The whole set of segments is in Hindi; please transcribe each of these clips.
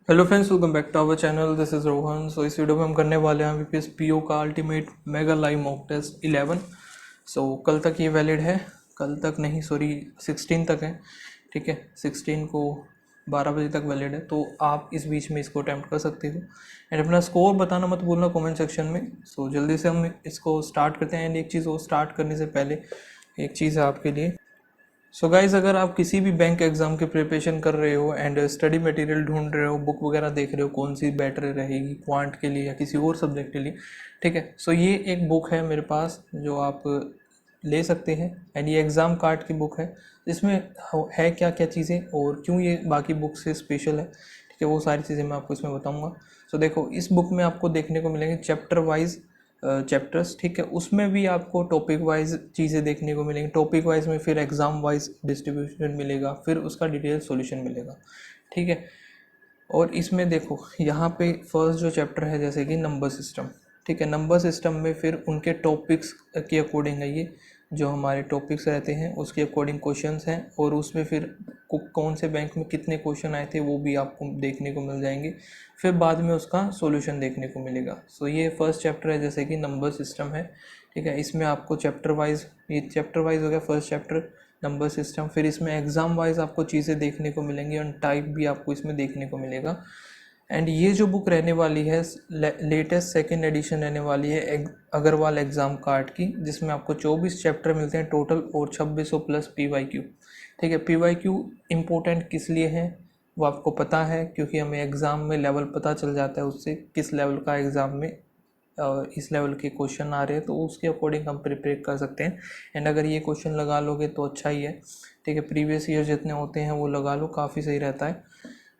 Hello friends, welcome back to our channel. This is Rohan. So इस वीडियो में हम करने वाले हैं वीपीएस पीओ का ultimate mega live mock test 11। कल तक ये वैलिड है, कल तक नहीं सॉरी 16 तक है। ठीक है, 16 को 12 बजे तक वैलिड है, तो आप इस बीच में इसको अटैम्प्ट कर सकते हो। एंड अपना स्कोर बताना मत भूलना कमेंट सेक्शन में। जल्दी से हम इसको स्टार्ट करते हैं। एंड एक चीज़, वो स्टार्ट करने से पहले एक चीज़ है आपके लिए। गाइज, अगर आप किसी भी बैंक एग्जाम की प्रिपरेशन कर रहे हो एंड स्टडी मटेरियल ढूंढ रहे हो, बुक वगैरह देख रहे हो कौन सी बेटर रहेगी क्वांट के लिए या किसी और सब्जेक्ट के लिए, ठीक है। ये एक बुक है मेरे पास जो आप ले सकते हैं। एंड ये एग्ज़ाम कार्ड की बुक है। इसमें है क्या क्या चीज़ें और क्यों ये बाकी बुक से स्पेशल है, ठीक है, वो सारी चीज़ें मैं आपको इसमें बताऊँगा। देखो, इस बुक में आपको देखने को मिलेंगे चैप्टर वाइज चैप्टर्स, ठीक है। उसमें भी आपको टॉपिक वाइज चीज़ें देखने को मिलेंगी। टॉपिक वाइज में फिर एग्ज़ाम वाइज डिस्ट्रीब्यूशन मिलेगा, फिर उसका डिटेल सॉल्यूशन मिलेगा, ठीक है। और इसमें देखो, यहाँ पे फर्स्ट जो चैप्टर है जैसे कि नंबर सिस्टम, ठीक है। नंबर सिस्टम में फिर उनके टॉपिक्स के अकॉर्डिंग है, ये जो हमारे टॉपिक्स रहते हैं उसके अकॉर्डिंग क्वेश्चंस हैं। और उसमें फिर कौन से बैंक में कितने क्वेश्चन आए थे वो भी आपको देखने को मिल जाएंगे। फिर बाद में उसका सॉल्यूशन देखने को मिलेगा। ये फर्स्ट चैप्टर है जैसे कि नंबर सिस्टम है, ठीक है। इसमें आपको चैप्टर वाइज, ये चैप्टर वाइज हो गया फर्स्ट चैप्टर नंबर सिस्टम। फिर इसमें एग्ज़ाम वाइज आपको चीज़ें देखने को मिलेंगी और टाइप भी आपको इसमें देखने को मिलेगा। एंड ये जो बुक रहने वाली है लेटेस्ट सेकेंड एडिशन रहने वाली है अग्रवाल एग्ज़ाम कार्ड की, जिसमें आपको 24 चैप्टर मिलते हैं टोटल और 2600 प्लस PYQ, ठीक है। PYQ इम्पोर्टेंट किस लिए है वो आपको पता है, क्योंकि हमें एग्ज़ाम में लेवल पता चल जाता है उससे किस लेवल का एग्ज़ाम में इस लेवल के क्वेश्चन आ रहे हैं, तो उसके अकॉर्डिंग हम प्रिपेयर कर सकते हैं। एंड अगर ये क्वेश्चन लगा लोगे तो अच्छा ही है, ठीक है। प्रीवियस ईयर जितने होते हैं वो लगा लो, काफ़ी सही रहता है।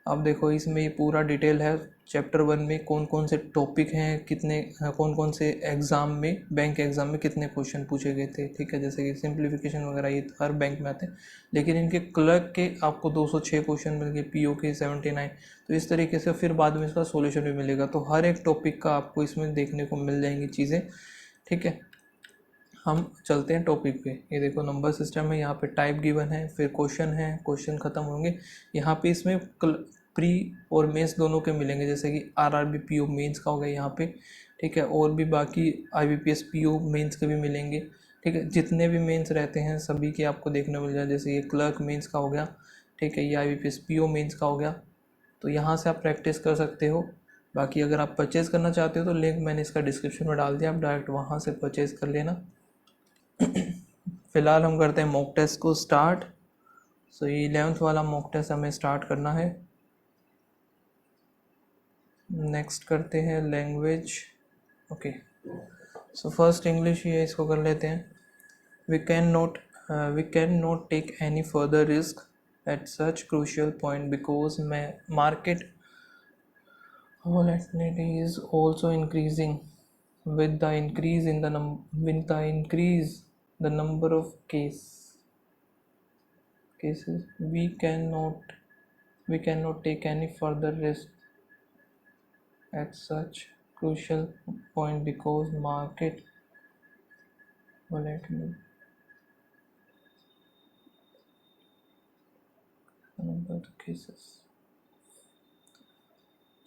अब देखो, इसमें ये पूरा डिटेल है चैप्टर 1 में कौन कौन से टॉपिक हैं, कितने कौन कौन से एग्ज़ाम में, बैंक एग्ज़ाम में कितने क्वेश्चन पूछे गए थे, ठीक है। जैसे कि सिंप्लीफिकेशन वगैरह ये हर बैंक में आते हैं, लेकिन इनके क्लर्क के आपको 206 क्वेश्चन मिल गए, PO के 79। तो इस तरीके से फिर बाद में इसका सॉल्यूशन भी मिलेगा। तो हर एक टॉपिक का आपको इसमें देखने को मिल जाएंगी चीज़ें, ठीक है। हम चलते हैं टॉपिक पे। ये देखो, नंबर सिस्टम है, यहाँ पे टाइप गिवन है, फिर क्वेश्चन है, क्वेश्चन ख़त्म होंगे। यहाँ पे इसमें प्री और मेंस दोनों के मिलेंगे, जैसे कि RRB PO मेंस का हो गया यहाँ पे, ठीक है। और भी बाकी IBPS PO मेंस के भी मिलेंगे, ठीक है। जितने भी मेंस रहते हैं सभी के आपको देखने मिल जाए। जैसे ये क्लर्क मेंस का हो गया, ठीक है, ये IBPS PO मेंस का हो गया। तो यहाँ से आप प्रैक्टिस कर सकते हो। बाकी अगर आप परचेज़ करना चाहते हो तो लिंक मैंने इसका डिस्क्रिप्शन में डाल दिया, आप डायरेक्ट वहाँ से परचेज़ कर लेना। फ़िलहाल हम करते हैं मॉक टेस्ट को स्टार्ट। ये 11th वाला मॉक टेस्ट हमें स्टार्ट करना है। नेक्स्ट करते हैं लैंग्वेज, ओके। फर्स्ट इंग्लिश ही है, इसको कर लेते हैं। We can not take any further risk at such crucial point because market volatility is also increasing with the increase in the number of cases. We cannot take any further risk at such crucial point because market volatility, number of cases.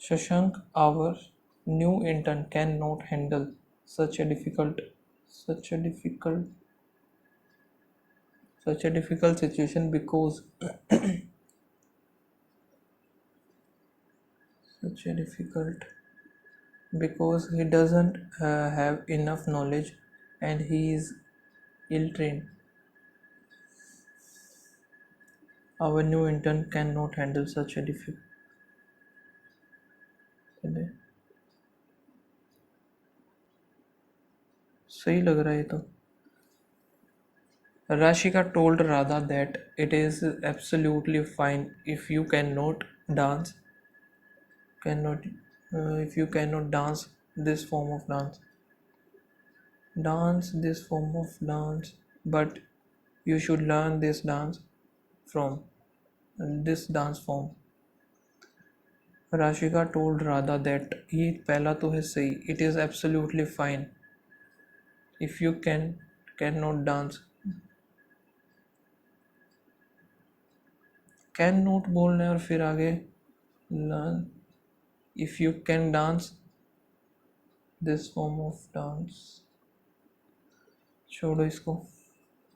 Shashank, our new intern, cannot handle such a difficult such a difficult situation because such a difficult because he doesn't have enough knowledge and he is ill trained. Our new intern cannot handle such a difficult. सही लग रहा है ये तो। Rashika told Radha that it is absolutely fine if you cannot dance, if you cannot dance this form of dance, but you should learn this from this dance form. Rashika told Radha that ये पहला तो है सही, it is absolutely fine if you cannot dance, can note बोलना है और फिर आगे learn if you can dance this form of dance, छोड़ो इसको.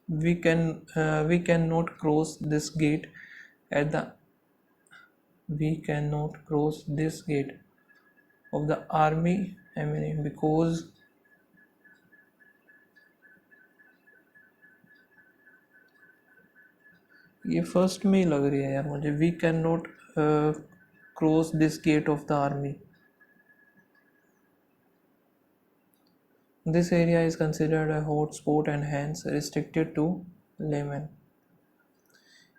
We cannot cross this gate at the we cannot cross this gate of the army because ये फर्स्ट में ही लग रही है यार मुझे. We can not cross this gate of the army. This area is considered a hot spot and hence restricted to laymen.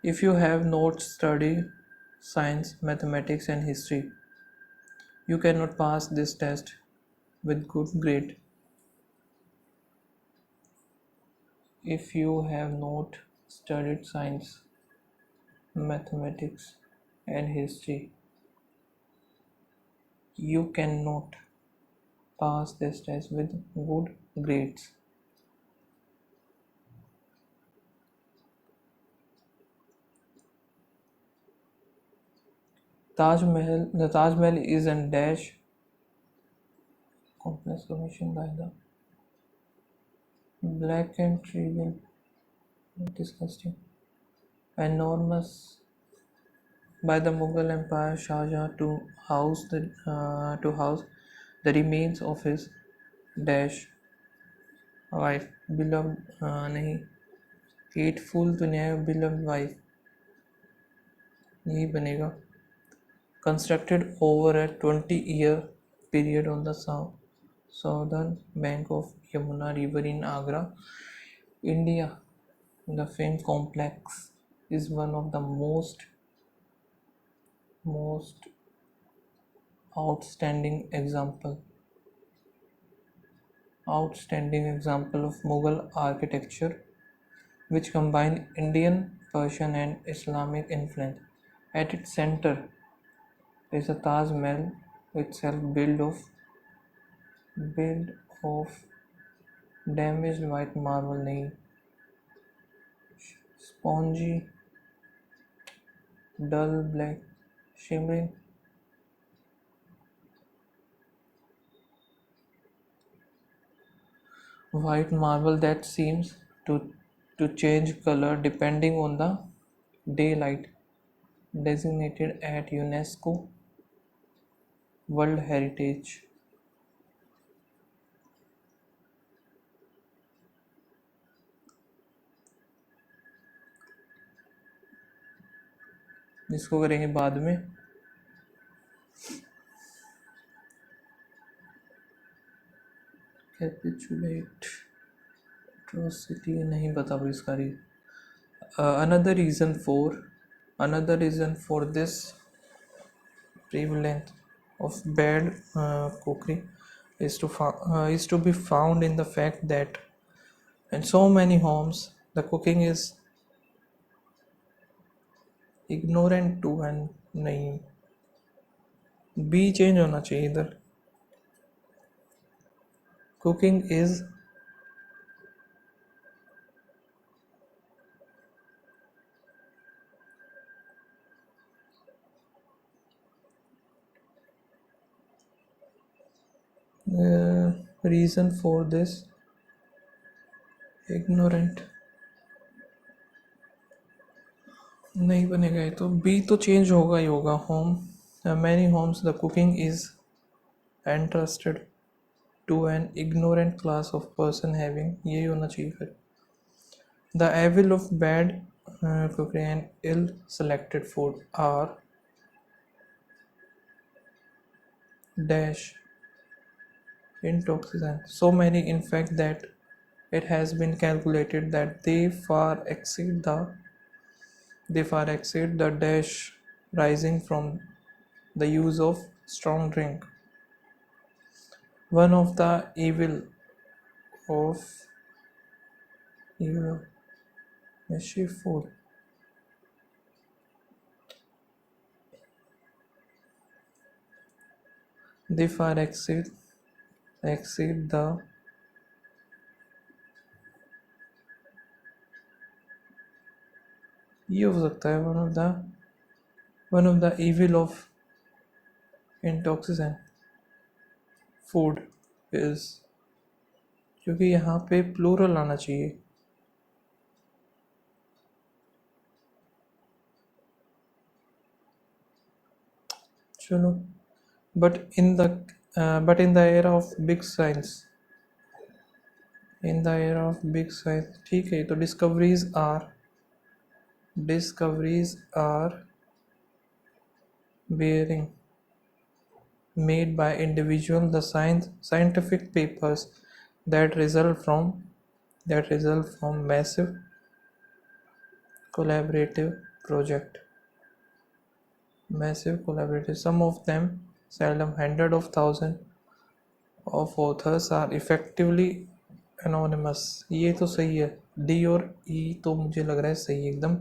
If you have not studied science, mathematics and history, you cannot pass this test with good grade. If you have not studied science, mathematics and history, you cannot pass this test with good grades. The Taj Mahal is a dash complex commissioned by the Black and Trivial, disgusting, enormous by the Mughal Empire Shah Jahan to house the remains of his dash wife, beloved नहीं, hateful तो नहीं है, beloved wife यही बनेगा. Constructed over a 20-year period on the southern bank of Yamuna River in Agra, India. The famed complex is one of the most outstanding example of Mughal architecture which combine Indian, Persian and Islamic influence. At its center is the Taj Mahal itself, built of damaged white marble, नहीं spongy, dull black, shimmering white marble that seems to change color depending on the daylight. Designated at UNESCO World Heritage. इसको करेंगे बाद में. कैपिचुलेट atrocity नहीं पता भाई इसका. another reason for this prevalence of bad cookery is to be found in the fact that in so many homes the cooking is ignorant to and नहीं, बी चेंज होना चाहिए इधर. cooking is reason for this ignorant नहीं बनेगा ये तो. बी तो चेंज होगा ही होगा. Home many homes the cooking is entrusted to an ignorant class of person having, यही होना चाहिए फिर. The evil of bad cookery and ill selected food are dash intoxicant so many in fact that it has been calculated that they far exceed the dash rising from the use of strong drink. One of the evil of mischief food they far exceed the ये हो सकता है. one of the evil of intoxicating food is, क्योंकि यहाँ पे प्लूरल आना चाहिए। चलो, but in the era of big science, in the era of big science, ठीक है। तो discoveries are bearing made by individual, the scientific papers that result from massive collaborative project, some of them, seldom hundred of thousands of authors, are effectively anonymous। ये तो सही है, डी और ई तो मुझे लग रहा है सही एकदम।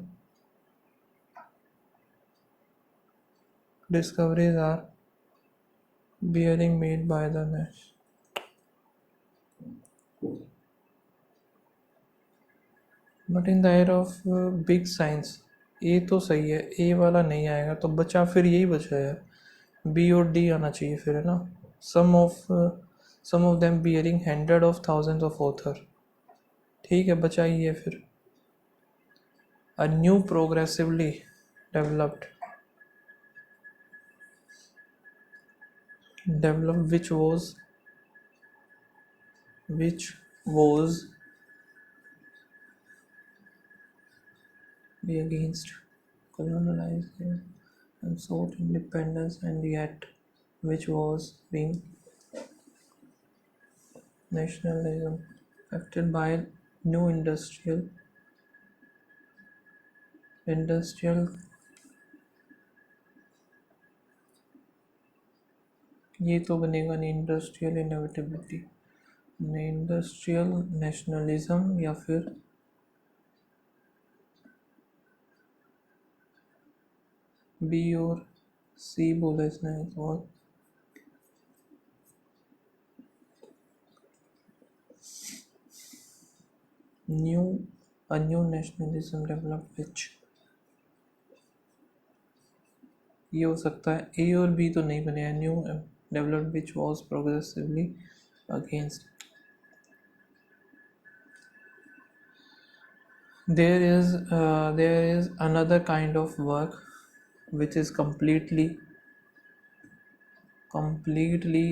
discoveries are being made by the nation, but in the era of big science, A तो सही है, ए वाला नहीं आएगा तो बचा फिर यही बचा है, बी और डी आना चाहिए फिर, है ना। Some of them bearing hundred of thousands of author, ठीक है, बचा ही है फिर। A new progressively developed which was be against colonialism and sought independence, and yet which was being nationalism affected by new industrial ये तो बनेगा नहीं, इंडस्ट्रियल इनएविटेबिलिटी, इंडस्ट्रियल नेशनलिज्म, या फिर बी और सी बोला इसने। और न्यू नेशनलिज्म डेवलप्ड विच, ये हो सकता है। ए और बी तो नहीं बने हैं। New developed which was progressively against. there is another kind of work which is completely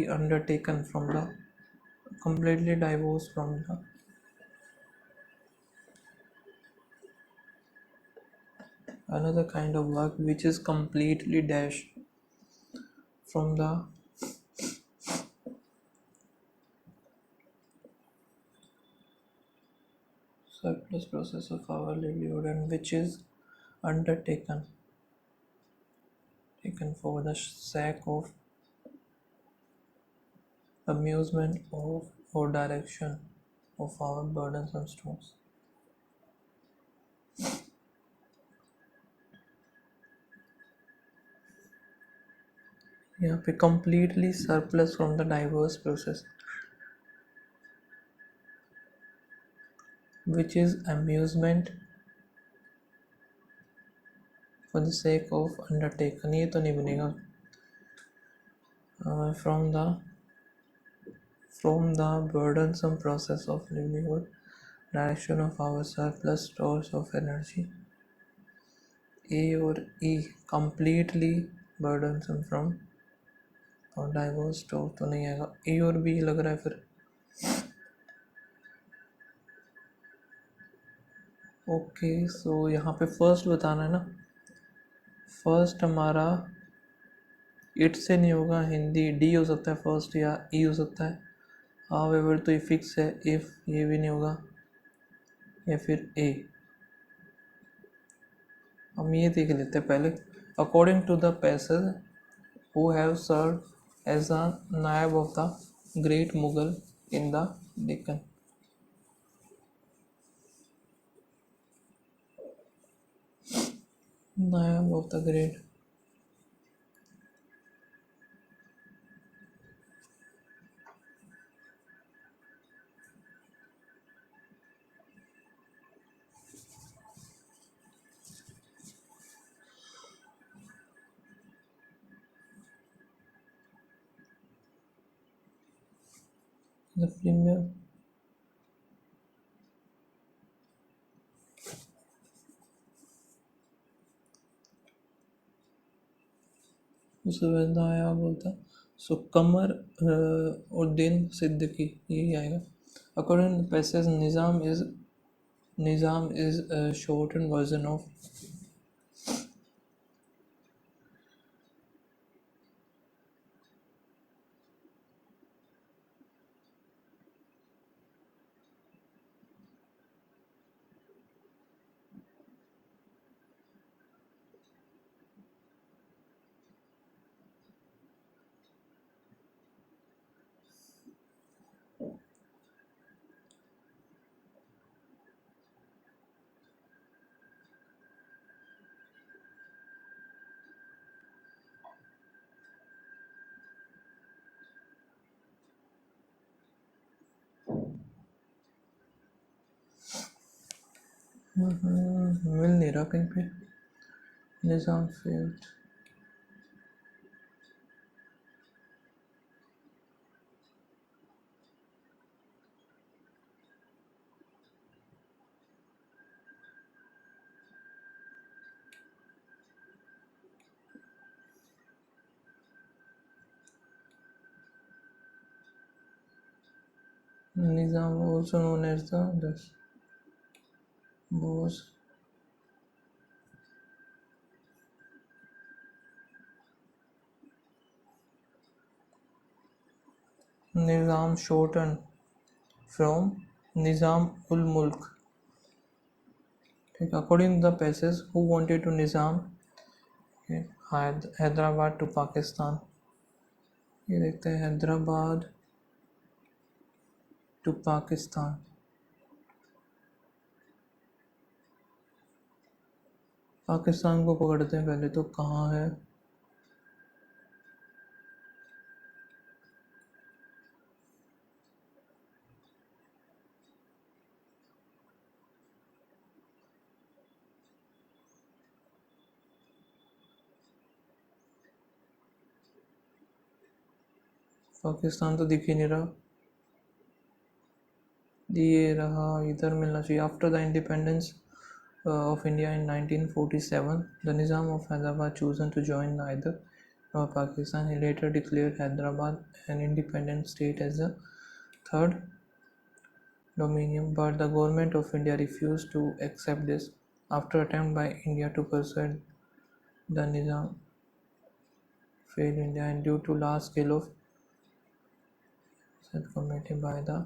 undertaken from the completely divorced from the another kind of work which is completely dashed from the surplus process of our livelihood, and which is undertaken for the sake of amusement or direction of our burdensome stores। यहाँ पे completely surplus from the diverse process which is amusement for the sake of undertaken, ये तो नहीं बनेगा। from the burdensome process of livelihood, direction of our surplus stores of energy। A और E completely burdensome from और डाइवर्स स्टोर तो नहीं आएगा। ए और बी लग रहा है फिर। ओके, सो यहाँ पे फर्स्ट बताना है ना। फर्स्ट हमारा इट से नहीं होगा, हिंदी डी हो सकता है फर्स्ट, या ई हो सकता है। हाउएवर तो ये फिक्स है, इफ ये भी नहीं होगा, या फिर ए। हम ये देख लेते हैं पहले। According to the passage who have serve as a Naib of the Great Mughal in the Deccan। Naib of the Great, The premier उसे वैदा आया बोलता सो कमर उद्दीन सिद्दीकी यही आएगा. According to passage, Nizam is a shortened version of मिल नहीं रहा कहीं पे. निज़ाम failed. Nizam, also known as the was Nizam shortened from Nizam ul Mulk. According to the passage, who wanted to Nizam Hyderabad to Pakistan. ये देखते हैं हैदराबाद टू पाकिस्तान. पाकिस्तान को पकड़ते हैं पहले तो. कहाँ है? पाकिस्तान तो दिख ही नहीं रहा. ये रहा, इधर मिलना चाहिए. After the independence of India in 1947, the Nizam of Hyderabad chosen to join neither nor Pakistan. He later declared Hyderabad an independent state as the third dominion, but the government of India refused to accept this. After attempt by India to persuade the Nizam failed India, and due to large scale of committed by the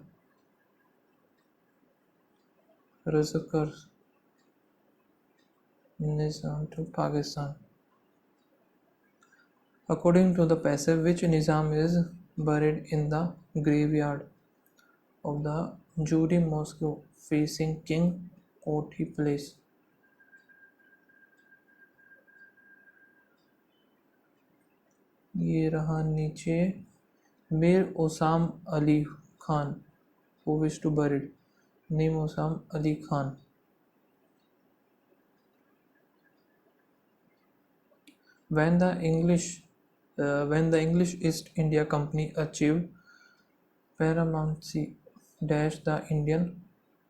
Razakars, Nizam to Pakistan. According to the passage, which Nizam is buried in the graveyard of the Judi Mosque facing King Koti Place. ये रहा नीचे. Mir Osam Ali Khan, who wished to buried. Name Osam Ali Khan. When the English East India Company achieved paramountcy dash the Indian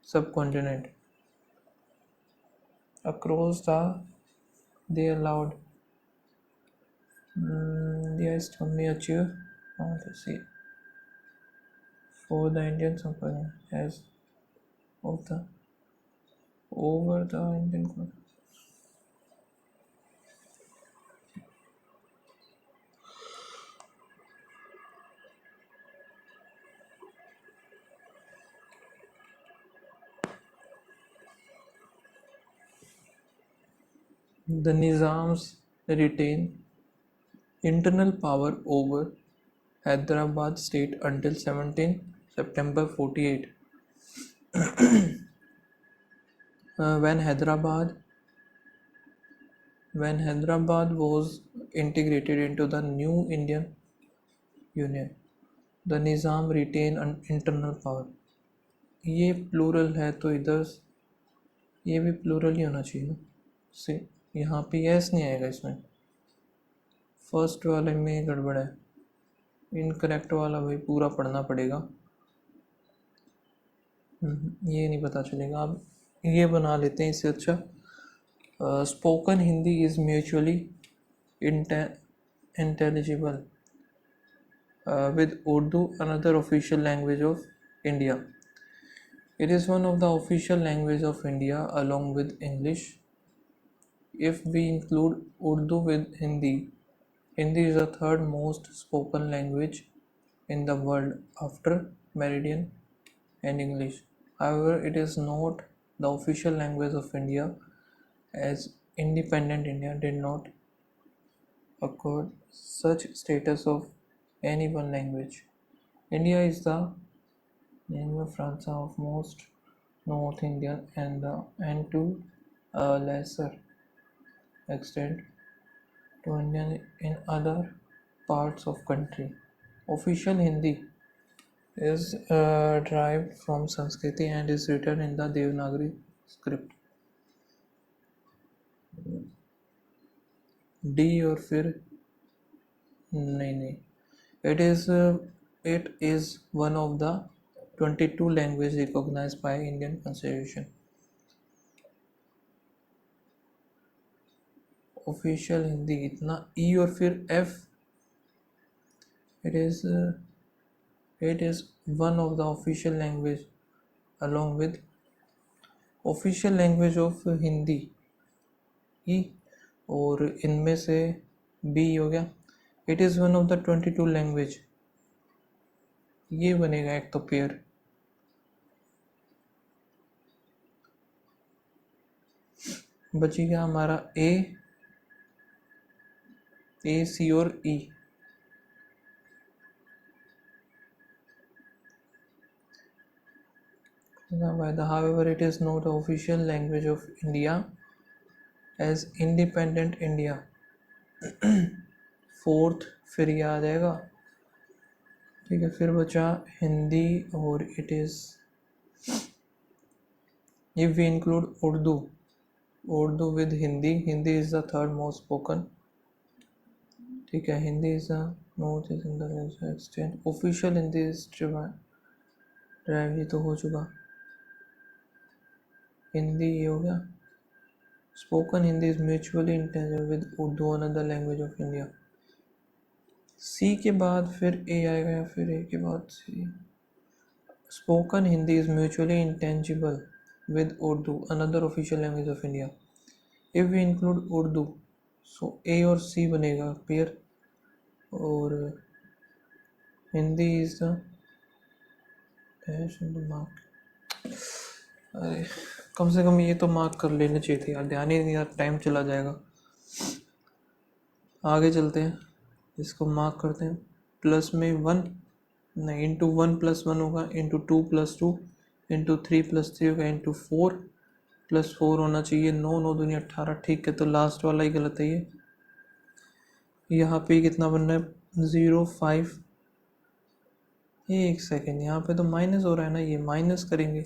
subcontinent across they allowed the East Company achieved see for the Indian subcontinent as of the over the Indian continent. The Nizams retain internal power over Hyderabad state until 17 September 48. When Hyderabad was integrated into the new Indian Union, the Nizam retain an internal power. ये प्लूरल है तो इधर ये भी प्लूरल ही होना चाहिए ना. से यहाँ पे एस नहीं आएगा इसमें. फर्स्ट वाले में गड़बड़ है. इनकरेक्ट वाला भाई पूरा पढ़ना पड़ेगा. ये नहीं पता चलेगा, आप ये बना लेते हैं इससे अच्छा। Spoken Hindi is mutually intelligible with Urdu, another official language of India. It is one of the official language of India along with English. If we include Urdu with Hindi, Hindi is the third most spoken language in the world after Meridian and English. However, it is not the official language of India as independent India did not accord such status of any one language. India is the lingua franca of most North Indian and to a lesser extent to Indian in other parts of country. Official Hindi is derived from Sanskrit and is written in the Devanagari script. D और फिर नहीं, it is one of the 22 languages recognized by Indian Constitution. Official Hindi इतना ई और फिर F, it is one of the official language along with official language of Hindi E, और इनमें से बी हो गया it is one of the 22 language, ये बनेगा एक तो पेयर। बचेगा हमारा ए सी और ई। However, it is not the official language of India as independent India. Fourth फिर ये आ जाएगा, ठीक है। फिर बचा हिंदी और it is if we include Urdu with Hindi, Hindi is the third most spoken, ठीक है। Hindi is the north is in the extent official Hindi is drive, ये तो हो चुका। हिंदी ये हो गया। Spoken Hindi is mutually intelligible with Urdu another language of India. C के बाद फिर ए आएगा या फिर ए के बाद C. Spoken Hindi is mutually intelligible with Urdu another official language of India. If we include Urdu so A और सी बनेगा पेयर, और हिंदी इज द मार्क। अरे कम से कम ये तो मार्क कर लेने चाहिए थे यार, ध्यान ही नहीं यार, टाइम चला जाएगा। आगे चलते हैं, इसको मार्क करते हैं। प्लस में 1 नहीं, इंटू 1 + 1 होगा, इंटू 2 + 2, इंटू 3 + 3 होगा, इंटू 4 + 4 होना चाहिए। 9 9 दूनी 18, ठीक है। तो लास्ट वाला ही गलत है ये। यहाँ पे कितना बनना है 0 5, एक सेकेंड, यहाँ पे तो माइनस हो रहा है ना, ये माइनस करेंगे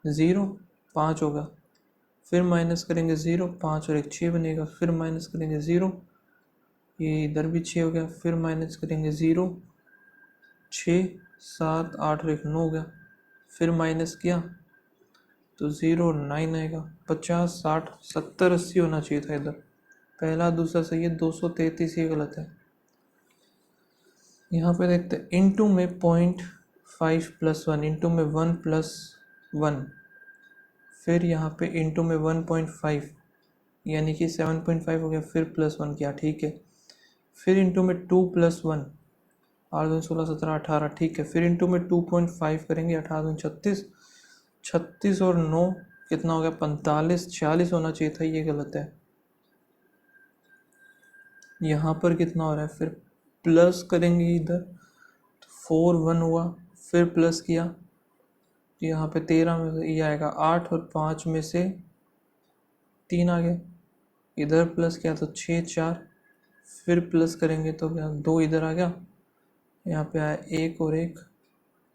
0 5 होगा, फिर माइनस करेंगे 0 5 और 1 6 बनेगा, फिर माइनस करेंगे 0, ये इधर भी 6 हो गया, फिर माइनस करेंगे 0 6 7 8 और 1 9 हो गया, फिर माइनस किया तो 0 9 आएगा। 50 60 70 80 होना चाहिए था इधर, पहला दूसरा सही है, 233 ये गलत है। यहाँ पे देखते हैं, इंटू में 0.5 + 1, इंटू में 1 + 1, फिर यहाँ पे इंटू में 1.5 यानी कि 7.5 हो गया, फिर +1 किया, ठीक है। फिर इंटू में 2 + 1, 8 दूनी 16 17 18, ठीक है। फिर इंटू में 2.5 करेंगे, 18 दूनी 36, 36 और 9 कितना हो गया 45, 46 होना चाहिए था, ये गलत है। यहाँ पर कितना हो रहा है, फिर प्लस करेंगे इधर तो 4 1 हुआ, फिर प्लस किया तो यहाँ पे 13 में से ये आएगा 8 और 5 में से 3 आ गया, इधर प्लस किया तो 6 4, फिर प्लस करेंगे तो क्या 2 इधर आ गया, यहाँ पे आया 1 और 1,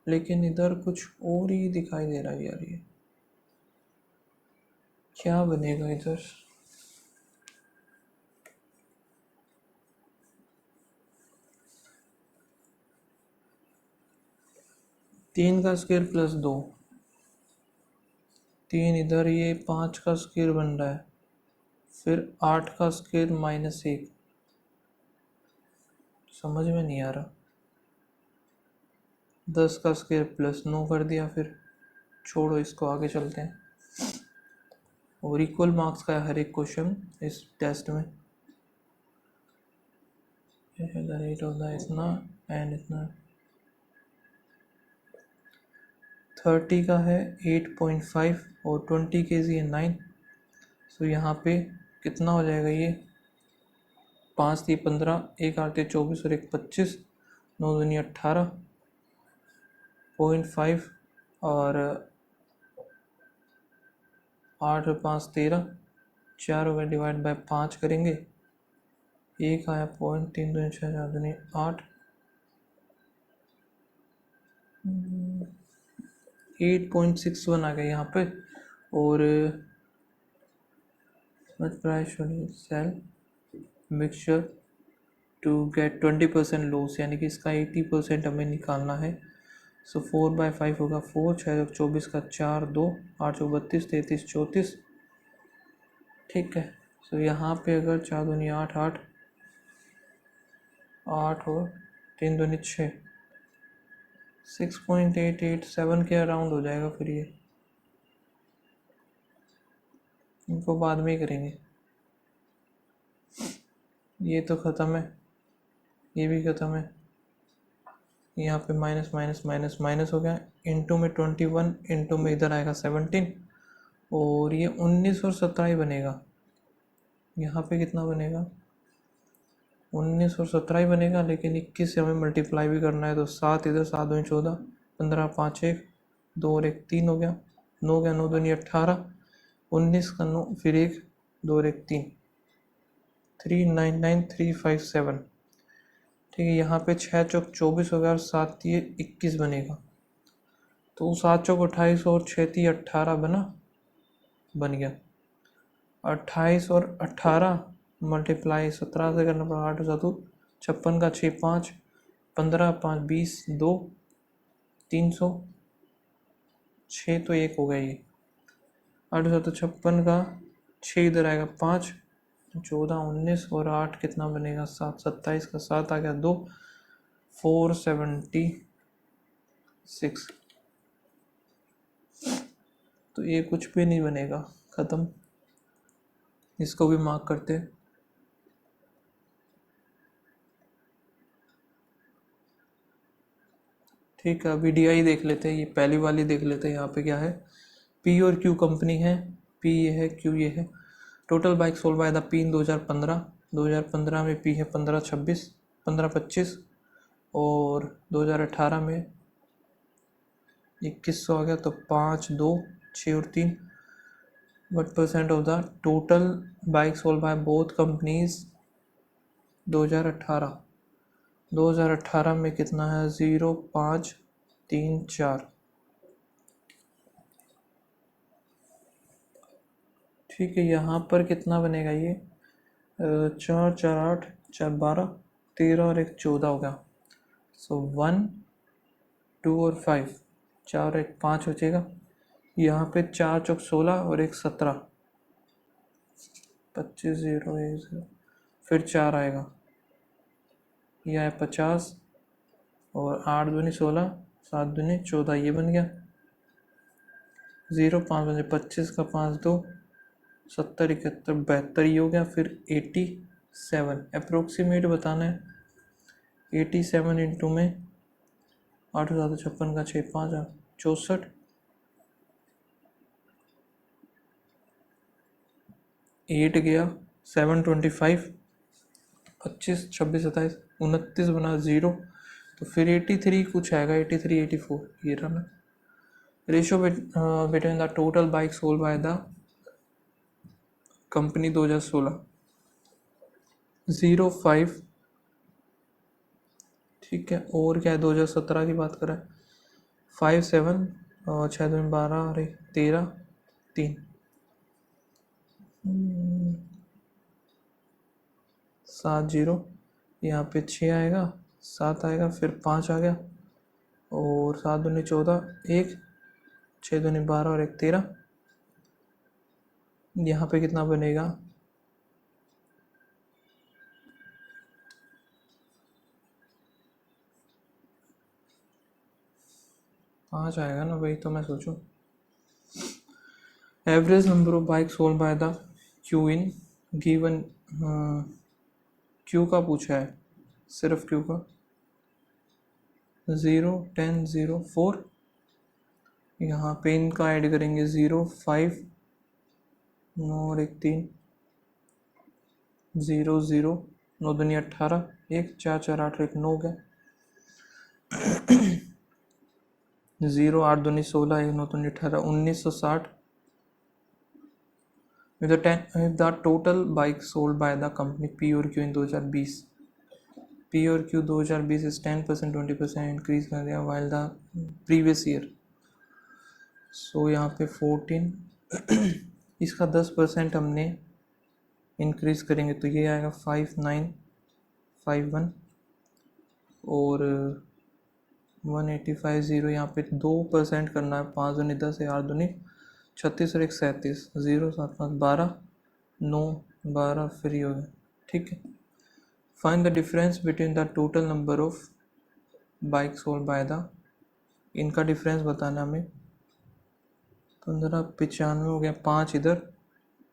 लेकिन इधर कुछ और ही दिखाई दे रहा है यार, ये क्या बनेगा इधर। तीन का स्क्वायर + 2, 3 इधर, ये 5 का स्क्वायर बन रहा है, फिर 8 का स्क्वायर -1, समझ में नहीं आ रहा। 10 का स्क्वायर +9 कर दिया, फिर छोड़ो इसको, आगे चलते हैं। और इक्वल मार्क्स का है हर एक क्वेश्चन इस टेस्ट में। द रेट ऑफ द इतना एंड इतना। 30 का है 8.5 और 20 kg है 9। सो यहाँ पे कितना हो जाएगा ये, 5 3 15, 1 8 24 और 1 25, 9 दूनी 18.5 और 8 और 5 13, 4 हो गया, डिवाइड बाय 5 करेंगे, 1 आया पॉइंट, 3 दूनी 6, 4 दूनी 8, 8.61 आ गया यहाँ पे। और sell mixture to get 20% loss, यानी कि इसका 80% हमें निकालना है। सो 4/5 होगा 4, 6 24 का 4, 2 8 32 33 34, ठीक है। सो यहाँ पे अगर 4 दूनी 8 8 8 और 3 दूनी 6, 6.887 के अराउंड हो जाएगा। फिर ये इनको बाद में ही करेंगे। ये तो ख़त्म है, ये भी ख़त्म है। यहाँ पे माइनस माइनस माइनस माइनस हो गया, इंटू में 21, इंटू में इधर आएगा 17, और ये 19 और 17 ही बनेगा। यहाँ पे कितना बनेगा, 19 और 17 ही बनेगा, लेकिन 21 से हमें मल्टीप्लाई भी करना है। तो 7 इधर, 7 दूनी 14, 15 5 1, 2 और 1 3 हो गया, 9 गया, 9 दूनी 18, 19 का 9, फिर 1 2 और 1 3, 399357, ठीक है। यहाँ पे 6 चौक 24 हो गया और 7 ये 21 बनेगा। तो 7 चौक 28 और 6 3 18 बन गया। 28 और 18 मल्टीप्लाई 17 से करना पड़ा, 8 7 56 का 6 5, 15 5 20, 2 300, 6 तो 1 हो गया ये, 8 7 56 का 6 इधर आएगा 5, 14 19 और 8 कितना बनेगा 7, 27 का 7 आ गया 2, 476। तो ये कुछ भी नहीं बनेगा, ख़त्म। इसको भी मार्क करते हैं। ठीक है, अभी DI देख लेते हैं, ये पहली वाली देख लेते हैं। यहाँ पे क्या है, P और Q कंपनी है, P ये है, Q ये है। Total bike sold by the P इन 2015 में P है 15 25 और 2018 में 2100 आ गया। तो 5 2 6 और 3, what percent of the total bike sold by both companies 2018 में कितना है, 0 5 3 4, ठीक है। यहाँ पर कितना बनेगा ये, 4 4 8 4 12 13 और 1 14 होगा। सो 1 2 और 5, 4 और 1 5 बचेगा। यहाँ पे 4 चौक 16 और 1 17, 25 0 1 0, फिर 4 आएगा, यह है 50 और 8 दूनी 16, 7 दूनी 14, ये बन गया। 0 5 बजे 25 का 5 2, 70 71 72 ये हो गया। फिर 87 अप्रोक्सीमेट बताना है। 87 इंटू में 8 7 56 का 6 5 64, 8 गया 7 25, 25 26 27 29 बना 0। तो फिर 83 कुछ आएगा, 83 84 ये रहा ना। Ratio between the total bike sold by the company 2016 0.5, ठीक है। और क्या है, 2017 की बात करें 5 7 और 6 2 12 अरे 13 3, 7 0, यहाँ पे 6 आएगा, 7 आएगा, फिर 5 आ गया, और 7 दूनी 14 1, 6 दूनी 12 और 1 13, यहाँ पे कितना बनेगा, पाँच आएगा ना, वही तो मैं सोचूं। Average number of bike sold by the Q in given, Q का पूछा है, सिर्फ क्यू का, 0, 10, 0, 4। यहाँ पे इनका ऐड करेंगे 0, 5, 9 और 1 3, 0, 0, 9 दूनी 18, 1 4 4 8 1 9 हो गया, 0 8 दूनी 16, 1 9 दूनी 18, 1960। With the total bikes sold by the company P और Q in 2020, P और Q 2020 is 10% 20% इंक्रीज कर दिया while the previous year। सो यहाँ पे 14 इसका 10% हमने इंक्रीज करेंगे तो ये आएगा 5951 और 1850। यहाँ पे 2% करना है, 5 दूनी 10 8 दूनी 36 और 1 37, 0 7 5 12, 9 12 फ्री हो गया, ठीक है। Find the difference between the total number of bike sold by the, इनका डिफरेंस बताना हमें। 1595 हो गया, 5 इधर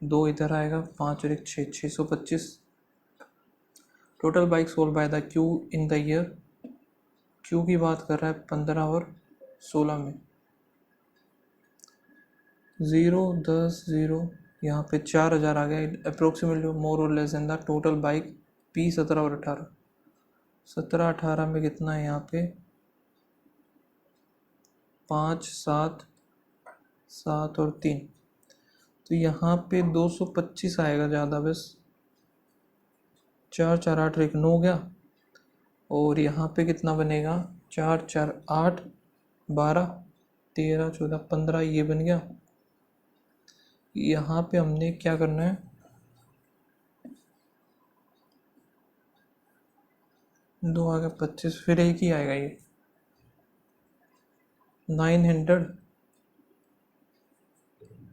2 इधर आएगा, 5 और 1 6, 625। Total bike sold by the Q in the year, Q की बात कर रहा है 15 और 16 में, 0 10 0, यहाँ पे 4000 आ गया अप्रोक्सीमेटली, मोर और less than the total bike P 17 और 18। 17 18 में कितना है, यहाँ पे 5 7 7 और 3, तो यहाँ पे 225 आएगा ज़्यादा, बस 4 4 8 1 9 हो गया, और यहाँ पे कितना बनेगा, 4 4 8 12 13 14 15, ये बन गया। यहाँ पे हमने क्या करना है, 2 आ गया 25, फिर एक ही आएगा ये 900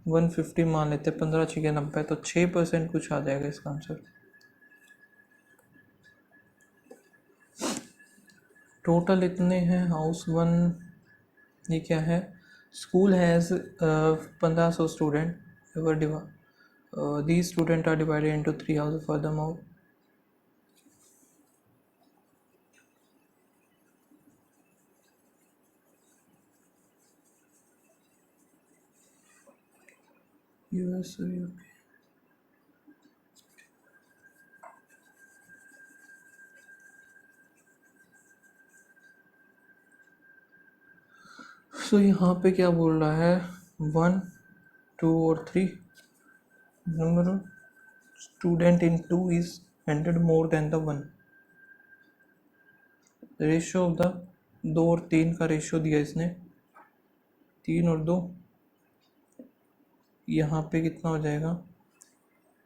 150 मान लेते, 15 6 90, तो 6% कुछ आ जाएगा इसका आंसर। टोटल इतने हैं। हाउस वन ये क्या है, school has 1500 student, these students are divided into 3 houses furthermore। US UK। सो यहाँ पे क्या बोल रहा है, 1 2 और 3, number of student in 2 is 100 more than the 1। Ratio of the 2 और 3 का रेशियो दिया इसने, 3 और 2, यहाँ पे कितना हो जाएगा,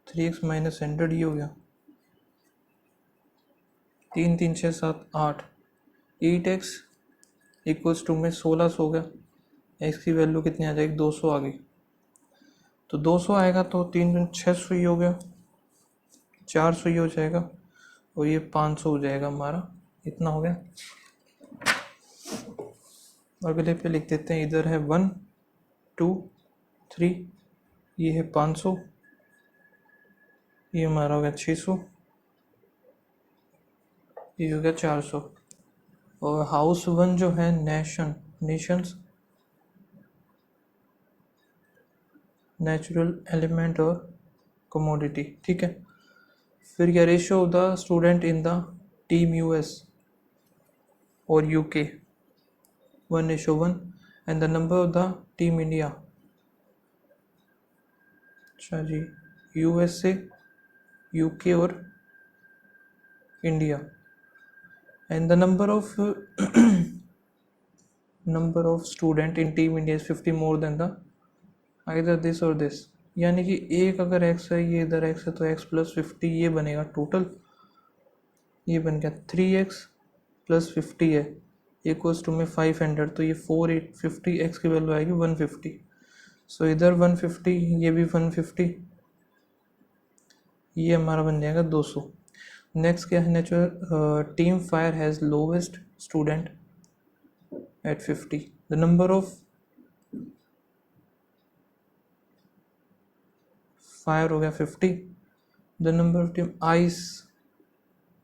3x माइनस 100, ये हो गया 3 3 6 7 8, 8x इक्वल्स टू में 1600 हो गया, x की वैल्यू कितनी आ जाएगी, 200 आ गई, तो 200 आएगा तो 3 600 ही हो गया, 400 ही हो जाएगा, और ये 500 हो जाएगा हमारा, इतना हो गया। अगले पे लिख देते हैं, इधर है 1 2 3, ये है 500, ये हमारा हो गया 600, ये हो गया 400। और हाउस वन जो है नेशंस नेचुरल एलिमेंट और कमोडिटी, ठीक है। फिर क्या, ratio of the student in the team US और UK 1:1, and the number of the team India, अच्छा जी, USA UK और India, and the number of student in team India is 50 more than the either this और दिस, यानी कि एक अगर x है, ये इधर x है, तो x प्लस 50 ये बनेगा टोटल, ये बन गया 3x प्लस 50 है इक्वल्स टू में 500, तो ये 4850, x की वैल्यू आएगी 150। सो इधर 150, ये भी 150, ये हमारा बन जाएगा 200। नेक्स्ट क्या है, natural team fire has lowest student at 50। The number of fire हो गया 50, the number of team ice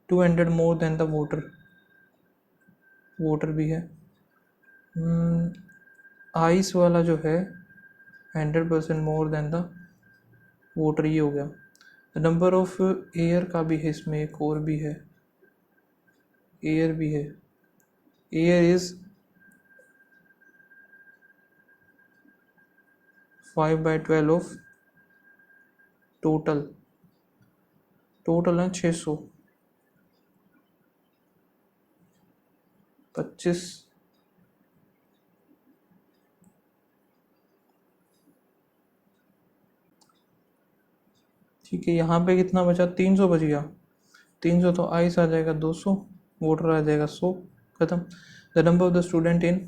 200 more than the voter, voter भी है। आइस वाला जो है 100% मोर देन द वोटर, ये हो गया। द नंबर ऑफ एयर का भी है इसमें, एक और भी है, एयर भी है। Air is 5/12 of total, total है 600, 25। ठीक है, यहाँ पे कितना बचा, 300 बच गया। 300 तो आइस आ जाएगा 200, वोटर आ जाएगा 100, खत्म। The number of the student in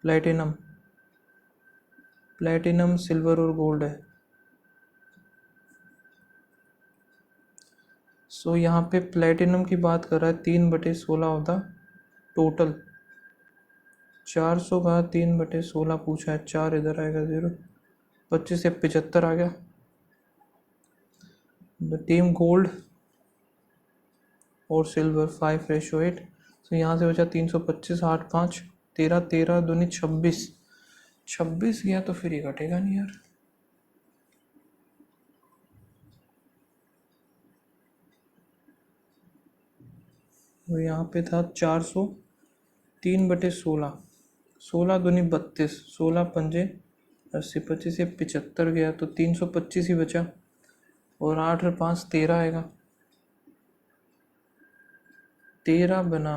platinum, platinum silver और गोल्ड है। सो यहाँ पे प्लेटिनम की बात कर रहा है, 3/16 होता टोटल, 400 का 3/16 पूछा है, 4 इधर आएगा 0, 25 से 75 आ गया। द टीम गोल्ड और सिल्वर 5/8, तो यहाँ से बचा 325, 8 5 13, 13 दूनी 26, 26 गया तो फिर ये घटेगा नहीं यार। तो यहाँ पे था 400, 3/16, 16 दूनी 32, 16 पंजे 80, 25 से 75 गया तो 325 ही बचा, और 8 और 5 13 आएगा, 13 बना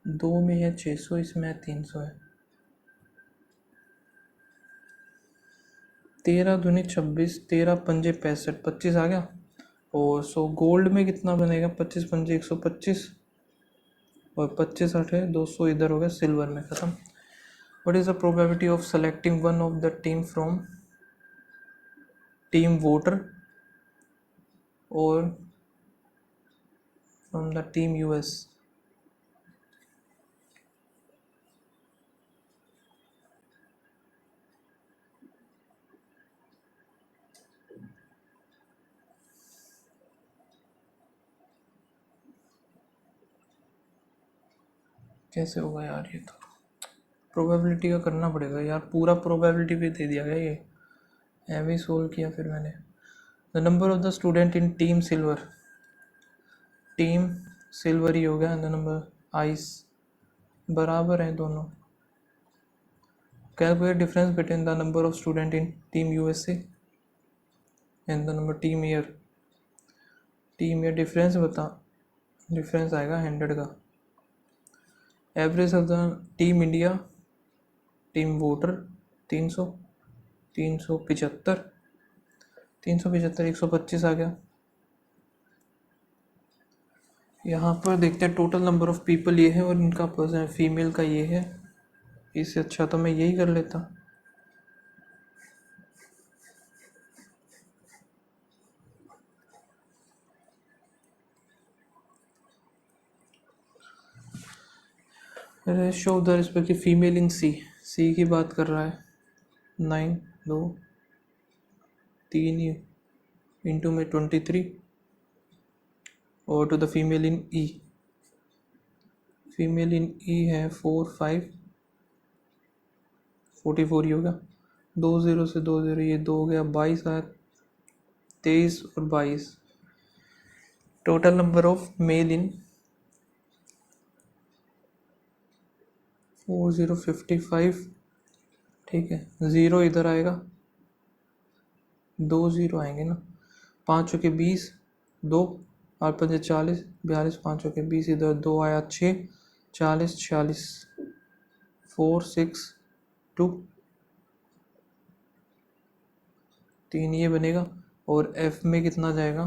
2 में है 600, इसमें 300 है, 13 दूनी 26, 13 पंजे 65, 25 आ गया। और सो गोल्ड में कितना बनेगा, 25 पंजे 125, और 25 8 200 इधर हो गया सिल्वर में, खत्म। What is the probability of selecting one of the team from team voter और फ्रॉम द टीम यूएस? कैसे होगा यार, ये तो प्रोबेबिलिटी का करना पड़ेगा यार, पूरा प्रोबेबिलिटी भी दे दिया गया, ये ऐसे सोल्व किया फिर मैंने। The number of the student in team silver, team silver ही हो गया, द नंबर आइस बराबर हैं दोनों। Calculate difference between the number of student in team USA and the number team year, team year difference बता, डिफरेंस आएगा 100 का। Average of the team India, team voter 300, 375, 375 125 आ गया। यहाँ पर देखते हैं टोटल नंबर ऑफ पीपल ये है और इनका पर्सन फीमेल का ये है, इससे अच्छा तो मैं यही कर लेता। Ratio of the respective female in C, C की बात कर रहा है, 9 2 3 इंटू में 23, और to the female in E, female in E है 4 5 44 ही होगा, 2 0 से 2 0 ये 2 हो गया, 22 आया, 23 और 22। टोटल नंबर ऑफ मेल इन 4055, ठीक है, 0 इधर आएगा, 2 0 आएंगे ना, 5 के 20, 2 8 5 40, 42, 5 के 20 इधर 2 आया 6, 40 46, 4 6 2, 3 ये बनेगा, और एफ में कितना जाएगा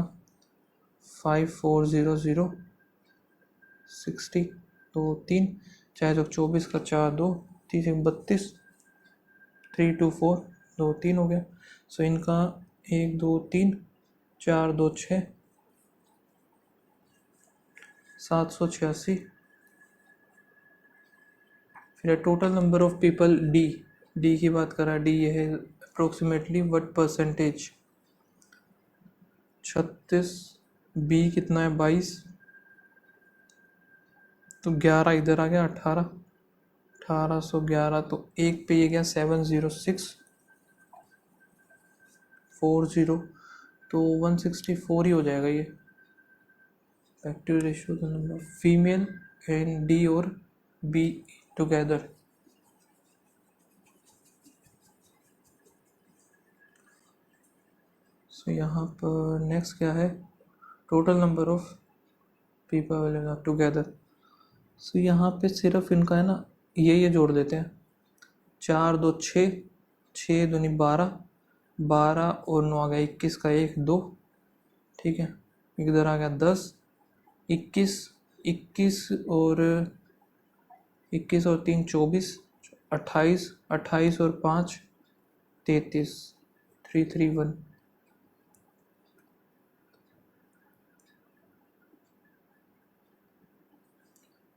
5 4 0 0 60, तो 3 चाहे तो 24 का 4 2 30 32 3 2 4 2 3 हो गया। सो इनका 1 2 3 4 2 6 786। फिर total number of people D की बात करा, डी ये है अप्रोक्सीमेटली व्हाट परसेंटेज 36, बी कितना है 22, तो 11 इधर आ गया 18, 1811 तो एक पे ये गया 70640, तो 164 ही हो जाएगा ये। Factor ratio the number female in D और बी टुगेदर। सो यहाँ पर नेक्स्ट क्या है, total number of people available together. So यहाँ पे सिर्फ इनका है ना, ये जोड़ देते हैं, 4 2 6, 6 दूनी 12, 12 और 9 आ गया 21 का 1 2, ठीक है। इधर आ गया 10, 21, 21 और 3 24, 28, 28 और 5 33, 331।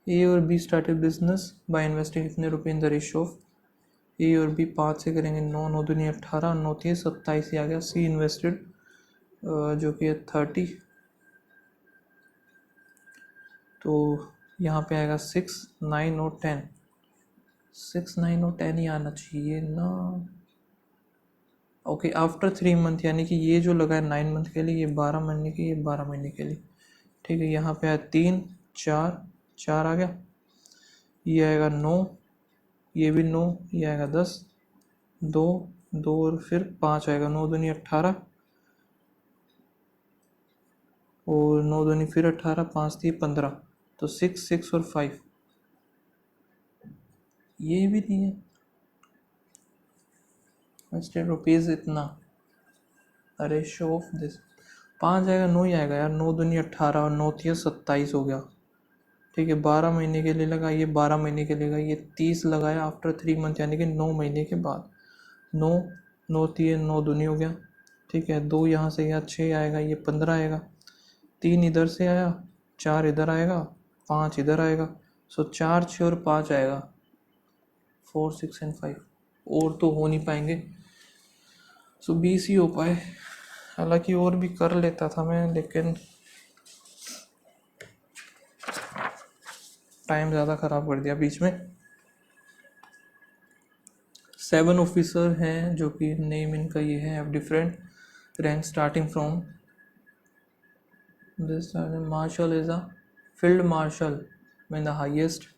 ए और be started business by investing इतने रुपए इन द रेशियो ऑफ ए और बी 5 से करेंगे 9 9 दूनी 18, 9 थी 27 ही आ गया। सी इन्वेस्टेड जो कि है 30, तो यहाँ पे आएगा 6 9 और 10, 6 9 और 10 ही आना चाहिए ना। ओके आफ्टर 3 मंथ, यानी कि ये जो लगा है 9 मंथ के लिए, ये 12 महीने के, ये 12 महीने के लिए, ठीक है। यहाँ पे आया 3 4 4 आ गया, ये आएगा 9, ये भी 9, ये आएगा 10, 2 2 और फिर 5 आएगा, 9 दूनी 18 और 9 दूनी फिर 18, 5 थी 15, तो 6 6 और 5, ये भी नहीं है। इंस्टेड रुपीज़ इतना, अरे शो ऑफ दिस 5 आएगा 9 ही आएगा यार, 9 दूनी 18 और 9 थी 27 हो गया, ठीक है। 12 महीने के लिए लगा, ये 12 महीने के लिए लगा, ये 30 लगाया आफ्टर 3 मंथ, यानी कि 9 महीने के बाद। 9 9 थी 9 दूनी हो गया, ठीक है। 2 यहाँ से गया 6 आएगा, ये 15 आएगा, 3 इधर से आया, 4 इधर आएगा, 5 इधर आएगा, सो 4 6 और 5 आएगा, 4 6 एंड 5, और तो हो नहीं पाएंगे, सो 20 ही हो पाए। हालांकि और भी कर लेता था मैं, लेकिन टाइम ज़्यादा ख़राब कर दिया बीच में। 7 ऑफिसर हैं जो कि नेम इनका ये है, have different rank starting from this marshal is a field marshal mean the highest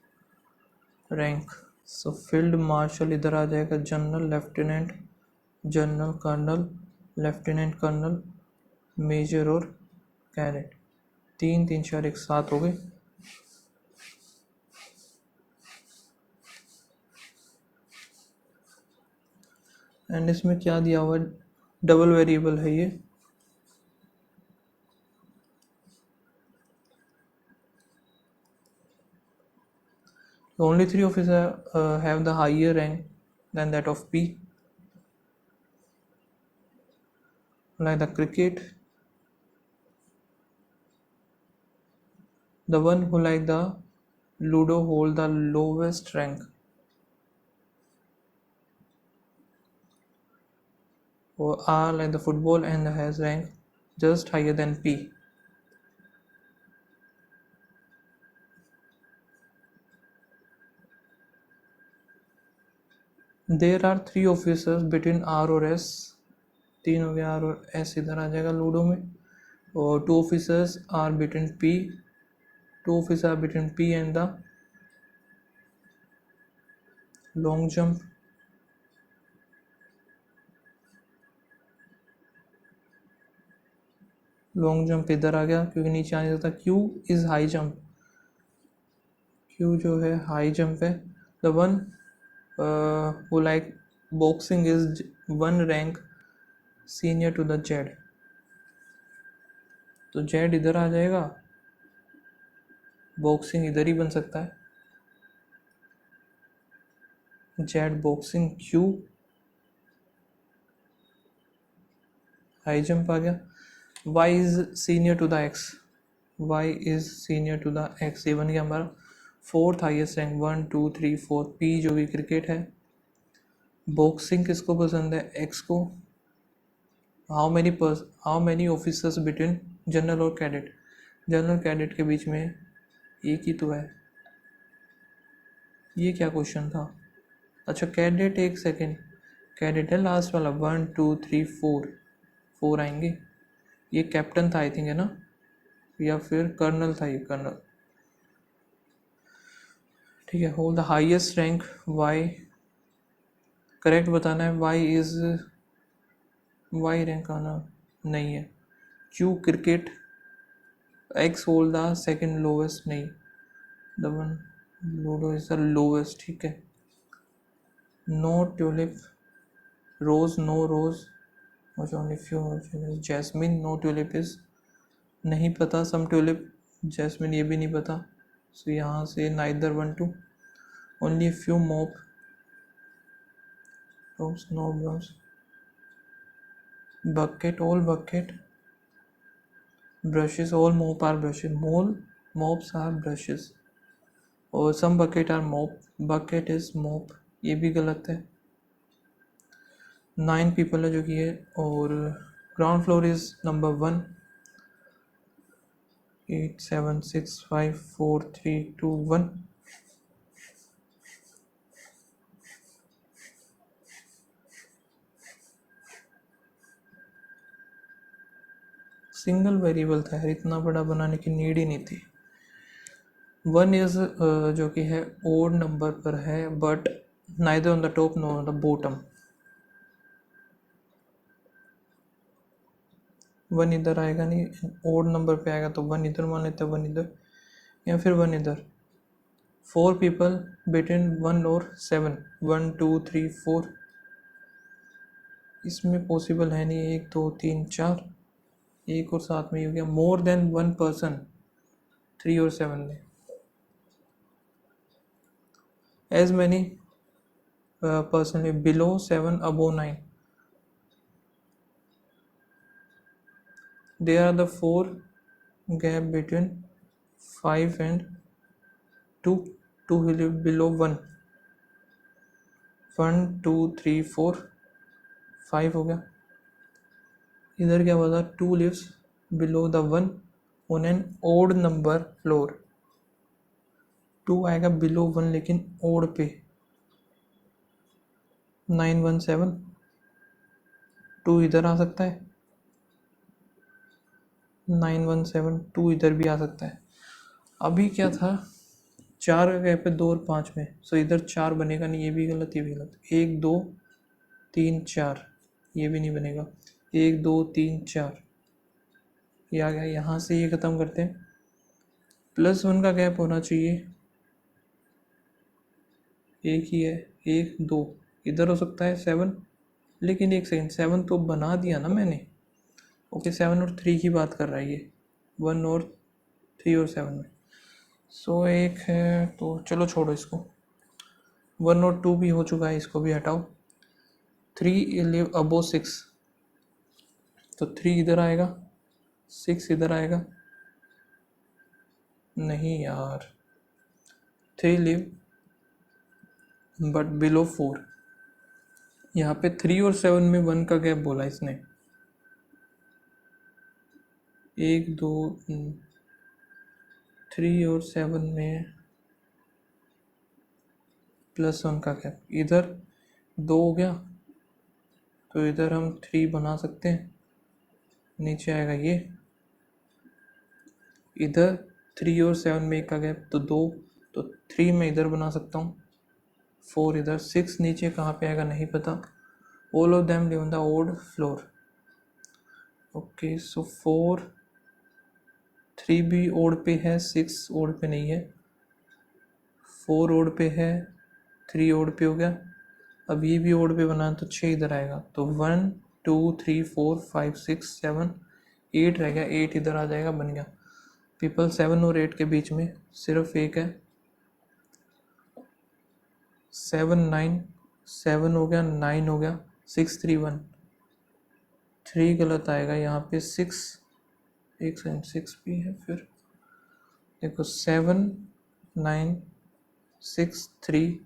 rank. So field marshal इधर आ जाएगा, general, lieutenant, general, colonel, lieutenant colonel, major और कैडेट। 3 3 4 1 7 हो गए। एंड इसमें क्या दिया हुआ, डबल वेरिएबल है ये, only 3 officers have the higher rank than that of P, like the cricket, the one who like the ludo hold the lowest rank, or are like the football and has rank just higher than P. There are 3 officers between R और S, 3 हो गया, R और S इधर आ जाएगा लूडो में, और 2 officers are between P, 2 officers are between P and the long jump, long jump इधर आ गया क्योंकि नीचे आने सकता। Q is high jump, Q जो है हाई जंप है। The one who like boxing is 1 rank senior to the Z, तो Z इधर आ जाएगा, बॉक्सिंग इधर ही बन सकता है। Z boxing, Q high jump आ गया, Y is senior to the X, Y is senior to the X, ये बन गया हमारा फोर्थ हाईएस्ट रैंक, 1 2 3 4। पी जो कि क्रिकेट है, बॉक्सिंग किसको पसंद है, एक्स को। How many officers between general और कैडेट, जनरल कैडेट के बीच में एक ही तो है, ये क्या क्वेश्चन था। अच्छा कैडेट, एक सेकेंड, कैडेट है लास्ट वाला, 1 2 3 4, 4 आएंगे। ये कैप्टन था आई थिंक, है ना, या फिर कर्नल था, ये कर्नल, ठीक है। Hold the highest rank, Y correct बताना है, वाई रैंक आना नहीं है। Q cricket, X hold the second lowest, नहीं, the one ludo is the lowest, ठीक है। No tulip, rose, no rose, only few, jasmine, no tulip is नहीं पता, सम ट्यूलिप, जैस्मिन ये भी नहीं पता, सो यहाँ से neither 1 2, only few mop, rose, no ब्रम्स, bucket, all bucket, brushes, all mop are brushes, mops are brushes, और some bucket are mop, bucket is mop, ये भी गलत है। 9 people है जो कि है, और ground floor is number 1, 8 7 6 5 4 3 2 1। Single variable था यार, इतना बड़ा बनाने की नीड ही नहीं थी। 1 इज जो कि है ओड नंबर पर है, but neither on the top know on the bottom. 1 इधर आएगा नहीं, ओड नंबर पे आएगा तो 1 इधर मान लेते हैं, 1 इधर या फिर 1 इधर। 4 people बिटवीन 1 और 7, 1 2 3 4, इसमें पॉसिबल है नहीं, 1 2 3 4, एक और साथ में ही हो गया, मोर देन 1 person 3 और 7 में। As many person below 7 above 9, they are the 4 gap between 5 and 2, 2 will live below 1, 1 2 3 4 5 हो गया। इधर क्या बता, 2 lives below the 1 on an odd number floor, 2 आएगा below 1 लेकिन odd पे, 9 1 7, 2 इधर आ सकता है, 9 1 7 2 इधर भी आ सकता है। अभी क्या था, 4 गए पे 2 और 5 में, सो इधर 4 बनेगा नहीं, ये भी गलत, ये भी गलत, 1 2 3 4, ये भी नहीं बनेगा, 1 2 3 4, ये आ गया। यहाँ से ये ख़त्म करते हैं, +1 का गैप होना चाहिए, एक ही है, 1 2 इधर हो सकता है 7, लेकिन एक सेकेंड, 7 तो बना दिया ना मैंने, ओके 7 और 3 की बात कर रहा है ये, 1 और 3 और 7 में, सो एक है तो चलो छोड़ो इसको, 1 और 2 भी हो चुका है, इसको भी हटाओ। 3 लिव अबो 6, तो 3 इधर आएगा, 6 इधर आएगा, नहीं यार, 3 लिव बट बिलो 4, यहाँ पे 3 और 7 में 1 का गैप बोला इसने, 1 2 3 और 7 में +1 का गैप, इधर 2 हो गया, तो इधर हम 3 बना सकते हैं, नीचे आएगा ये, इधर 3 और 7 में 1 का गैप, तो 2, तो 3 मैं इधर बना सकता हूँ, 4 इधर, 6 नीचे कहाँ पे आएगा नहीं पता, all of them live on the odd floor, okay so 4 3 भी ओड पे है, 6 ओड पे नहीं है, 4 ओड पे है, 3 ओड पे हो गया, अब ये भी ओड पे बना तो 6 इधर आएगा, तो 1 2 3 4 5 6 7 8 रह गया, 8 इधर आ जाएगा, बन गया। पीपल 7 और 8 के बीच में सिर्फ एक है, 7 हो गया, 9 हो गया, 6 3 1, 3 गलत आएगा यहाँ पे, 6 एक सेकंड, 6 भी है, फिर देखो 7 9 6 3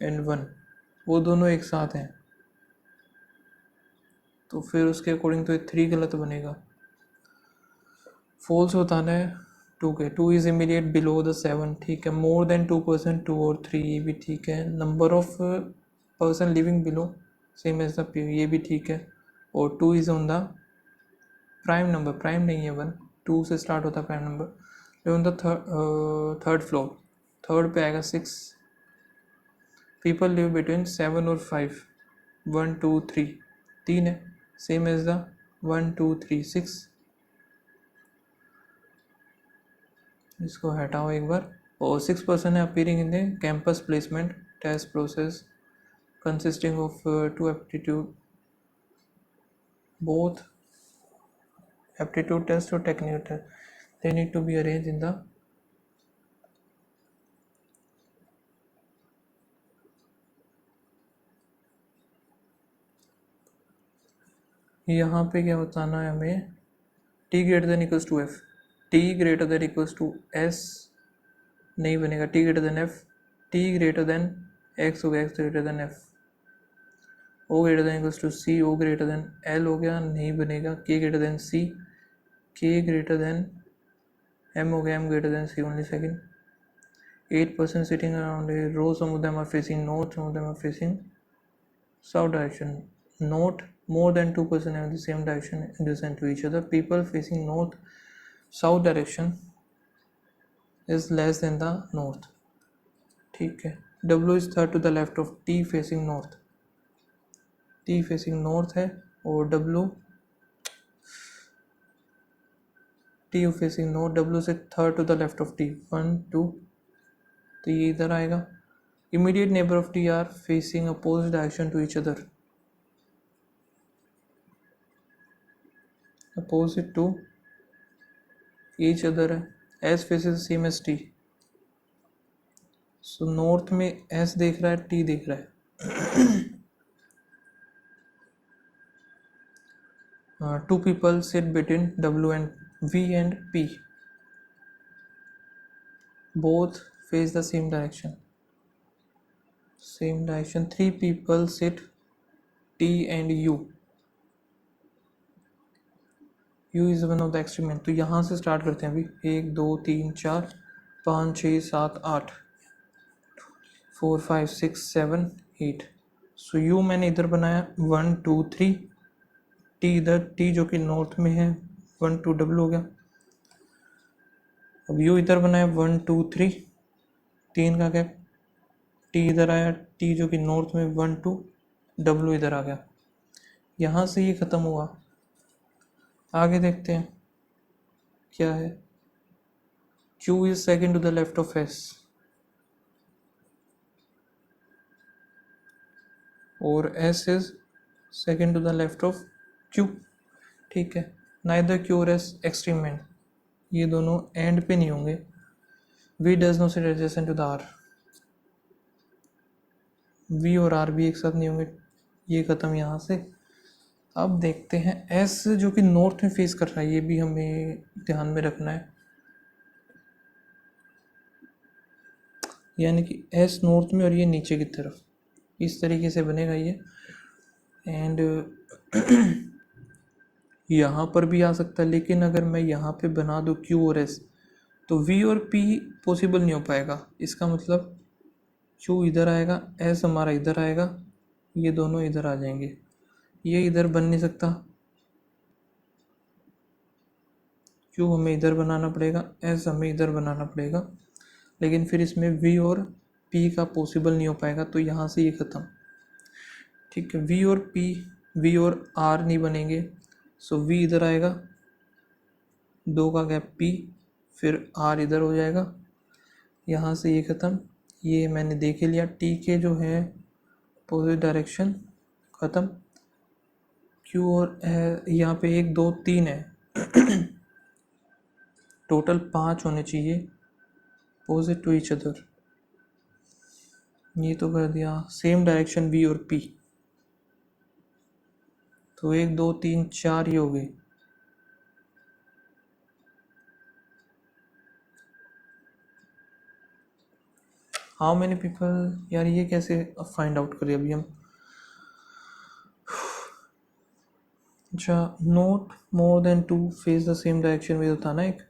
एंड 1, वो दोनों एक साथ हैं, तो फिर उसके अकॉर्डिंग तो 3 गलत बनेगा। फॉल्स बताना है 2 के, 2 इज इमीडिएट बिलो द 7, ठीक है। मोर देन 2%, 2 और 3, ये भी ठीक है। Number of person living below same as the P, ये भी ठीक है। और 2 is on the prime number, prime नहीं है 1, 2 से स्टार्ट होता है prime number. On the third floor, third पे आएगा 6। पीपल लिव बिटवीन 7 और 5, 1 2 3, 3 है, सेम एज द 1 2 3 6। इसको हटाओ एक बार। और 6% है appearing in the campus placement test process consisting of 2 aptitude, both aptitude test or technical test, they need to be arranged in the यहाँ पे क्या बताना है हमें, t greater than equals to f, t greater than equals to s नहीं बनेगा, t greater than f, t greater than x हो गया, x greater than f, o greater than equals to c, o greater than l हो गया, नहीं बनेगा, k greater than c, k greater than m हो गया, m greater than c, only second। 8% sitting around a row, some of them are facing north, some of them are facing south direction. Note, more than 2% have the same direction adjacent to each other. People facing north south direction is less than the north, ठीक है। W is third to the left of T facing north, T facing north है, और W T facing north, W से third to the left of T, 1 2, तो ये इधर आएगा। Immediate neighbor of T are facing opposite direction to each other, opposite to each other है। S faces same as T, so north में S देख रहा है, T देख रहा है। Two people sit between W and V and P, both face the same direction, same direction। Three people sit T and U, U is one of the extreme, तो यहाँ से स्टार्ट करते हैं अभी, 1 2 3 4 5 6 7 8 4 5 6 7 8, सो U मैंने इधर बनाया 1 2 3, T इधर, T जो कि नॉर्थ में है 1 2 W हो गया। अब U इधर बनाया 1 2 3, 3 का गैप, T इधर आया, T जो कि नॉर्थ में 1 2, W इधर आ गया। यहाँ से ये ख़त्म हुआ, आगे देखते हैं क्या है। Q is second to the left of S, और S is second to the left of Q, ठीक है। नाइदर Q और S एक्सट्रीम एंड, ये दोनों एंड पे नहीं होंगे। V does not sit adjacent to the R, V और R भी एक साथ नहीं होंगे, ये ख़त्म यहाँ से। अब देखते हैं S जो कि नॉर्थ में फेस कर रहा है, ये भी हमें ध्यान में रखना है, यानी कि S नॉर्थ में और ये नीचे की तरफ, इस तरीके से बनेगा ये। एंड यहाँ पर भी आ सकता है, लेकिन अगर मैं यहाँ पे बना दूँ Q और S, तो V और P पॉसिबल नहीं हो पाएगा। इसका मतलब Q इधर आएगा, S हमारा इधर आएगा, ये दोनों इधर आ जाएंगे, ये इधर बन नहीं सकता। Q हमें इधर बनाना पड़ेगा, S हमें इधर बनाना पड़ेगा, लेकिन फिर इसमें V और P का पॉसिबल नहीं हो पाएगा, तो यहाँ से ये ख़त्म, ठीक है। V और P, V और R नहीं बनेंगे, सो V इधर आएगा, 2 का गैप P, फिर R इधर हो जाएगा, यहाँ से ये ख़त्म। ये मैंने देख ही लिया, T के जो है अपोजिट डायरेक्शन ख़त्म। Q और यहाँ पे 1 2 3 है, टोटल 5 होने चाहिए अपोजिट टू ईच अदर। ये तो कर दिया, सेम डायरेक्शन बी और पी, तो 1 2 3 4 ही हो गए। हाउ मेनी पीपल, यार ये कैसे फाइंड आउट करें अभी हम। अच्छा, note more than 2 face the same direction में था ना एक,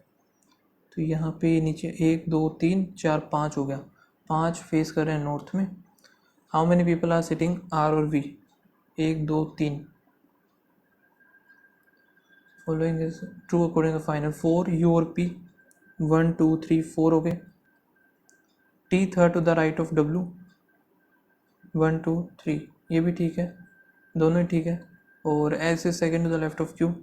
तो यहाँ पे नीचे 1 2 3 4 5 हो गया, 5 फेस कर रहे हैं नॉर्थ में। How many people are sitting R और V, 1 2 3, following is true according to final 4 U और पी, 1 2 3 4 हो गए। T third to the right of W, 1 2 3, ये भी ठीक है, दोनों ही ठीक है। और S is second to the left of Q,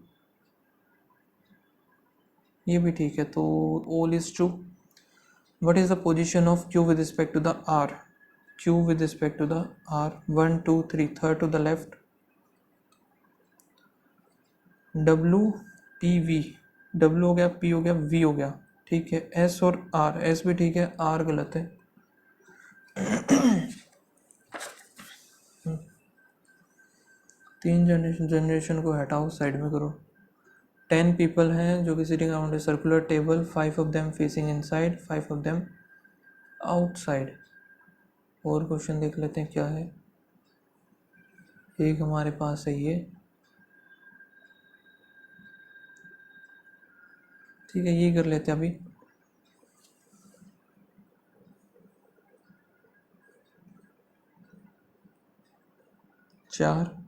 ये भी ठीक है, तो all is true. What is the position of Q with respect to the R? Q with respect to the R, 1 2 3, third to the left, W P V, W हो गया, P हो गया, V हो गया, ठीक है। S और R, S भी ठीक है, R गलत है। तीन जनरेशन को हटाओ, साइड में करो। 10 पीपल हैं जो कि sitting around a circular table, 5 of them facing inside, 5 of them outside. और क्वेश्चन देख लेते हैं क्या है। एक हमारे पास है ये, ठीक है, ये कर लेते हैं अभी। चार,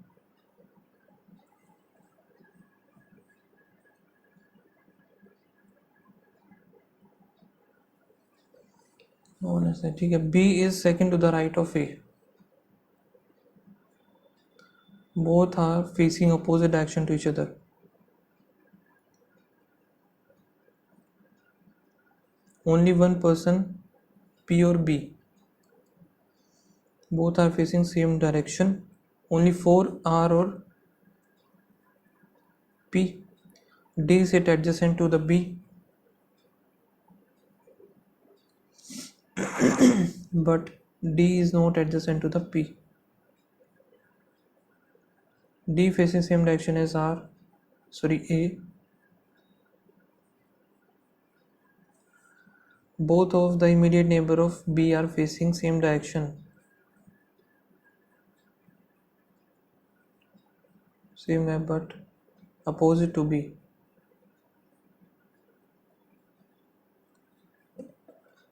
ठीक है। B is second to the right of A, both are facing opposite direction to each other. Only one person, P और B, both are facing same direction, only 4 R or P. D is it adjacent to the B, but D is not adjacent to the P. D facing same direction as R, sorry A. Both of the immediate neighbor of B are facing same direction, same way but opposite to B.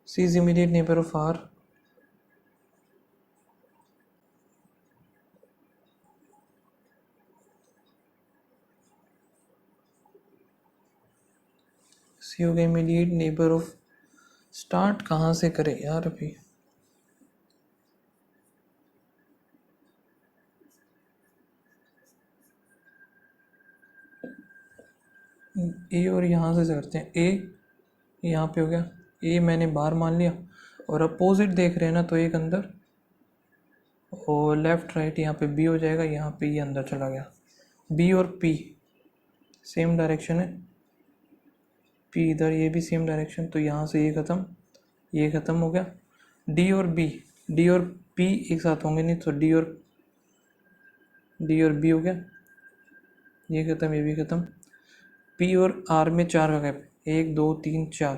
C is immediate neighbor of R. C हो गया immediate neighbor of, स्टार्ट कहाँ से करें यार अभी। ए और यहाँ से करते हैं, ए यहाँ पे हो गया, ए मैंने बाहर मान लिया, और अपोजिट देख रहे हैं ना, तो एक अंदर और लेफ्ट राइट यहाँ पे बी हो जाएगा, यहाँ पे ये अंदर चला गया। बी और पी सेम डायरेक्शन है, पी इधर, ये भी सेम डायरेक्शन, तो यहाँ से ये ख़त्म हो गया। डी और बी, डी और पी एक साथ होंगे नहीं, तो डी और बी हो गया, ये ख़त्म, ये भी ख़त्म। पी और आर में 4 का गैप, 1 2 3 4,